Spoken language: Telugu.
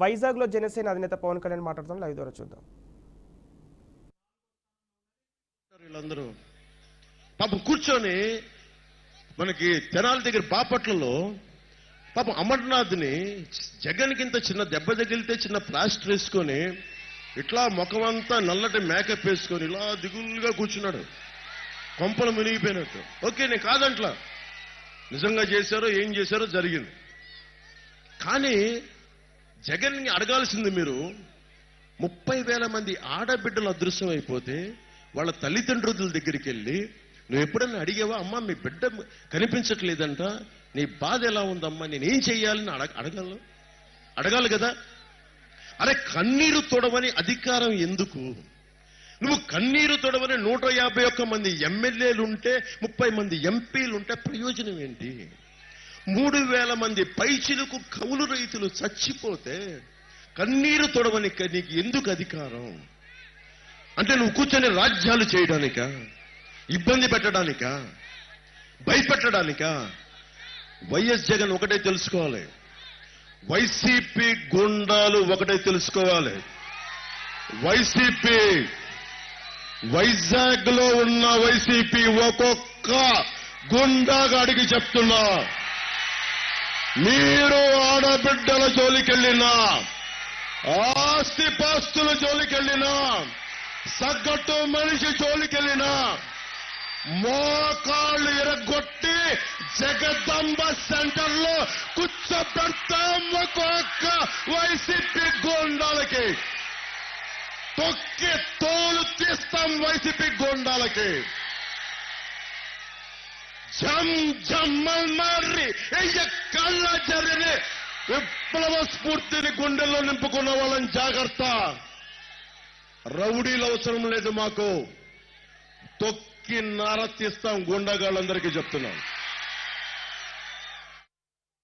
వైజాగ్లో జనసేన అధినేత పవన్ కళ్యాణ్ మాట్లాడుతాం. లైవ్ ద్వారా చూద్దాం. వీళ్ళందరూ పాపం కూర్చొని మనకి తెనాలి దగ్గర బాపట్లలో పాపం అమర్నాథ్ని జగన్ కింద చిన్న దెబ్బ తగిలితే చిన్న ప్లాస్టర్ వేసుకొని ఇట్లా ముఖమంతా నల్లటి మేకప్ వేసుకొని ఇలా దిగులుగా కూర్చున్నాడు, కొంపలు మునిగిపోయినట్టు. ఓకే, నేను కాదంట్లా, నిజంగా చేశారో ఏం చేశారో జరిగింది. కానీ జగన్ని అడగాల్సింది మీరు, 30,000 మంది ఆడబిడ్డలు అదృశ్యం అయిపోతే వాళ్ళ తల్లిదండ్రుల దగ్గరికి వెళ్ళి నువ్వు ఎప్పుడన్నా అడిగావా, అమ్మా మీ బిడ్డ కనిపించట్లేదంట, నీ బాధ ఎలా ఉందమ్మా, నేనేం చెయ్యాలని అడగాలి కదా. అరే కన్నీరు తొడవని అధికారం ఎందుకు? నువ్వు కన్నీరు తొడవని 151 మంది ఎమ్మెల్యేలుంటే 30 మంది ఎంపీలుంటే ప్రయోజనం ఏంటి? 3,000 మంది పైచిలకు కౌలు రైతులు చచ్చిపోతే కన్నీరు తొడవని నీకు ఎందుకు అధికారం? అంటే నువ్వు కూర్చొని రాజ్యాలు చేయడానికా, ఇబ్బంది పెట్టడానికా, భయపెట్టడానికా? వైఎస్ జగన్ ఒకటే తెలుసుకోవాలి, వైసీపీ గుండాలు ఒకటే తెలుసుకోవాలి. వైసీపీ వైజాగ్ లో ఉన్న వైసీపీ ఒక్కొక్క గుండాగాడికి చెప్తున్నా, మీరు ఆడబిడ్డల జోలికెళ్ళినా, ఆస్తిపాస్తుల జోలికెళ్ళినా, సగటు మనిషి జోలికెళ్ళినా మోకాళ్ళు ఎరగొట్టి జగదంబ సెంటర్ లో కూర్చోబెడతాం ఒక్కొక్క వైసీపీ గోండాలకి, తొక్కి తోలు తీస్తాం వైసీపీ గోండాలకి. జమ్ జమ్మల్ మార్రి కళ్ళ జరిగిన విప్లవ స్ఫూర్తిని గుండెల్లో నింపుకున్న వాళ్ళని జాగ్రత్త. రౌడీలు అవసరం లేదు మాకు, తొక్కి నార తీస్తాం గుండాగాళ్ళందరికీ చెప్తున్నాం.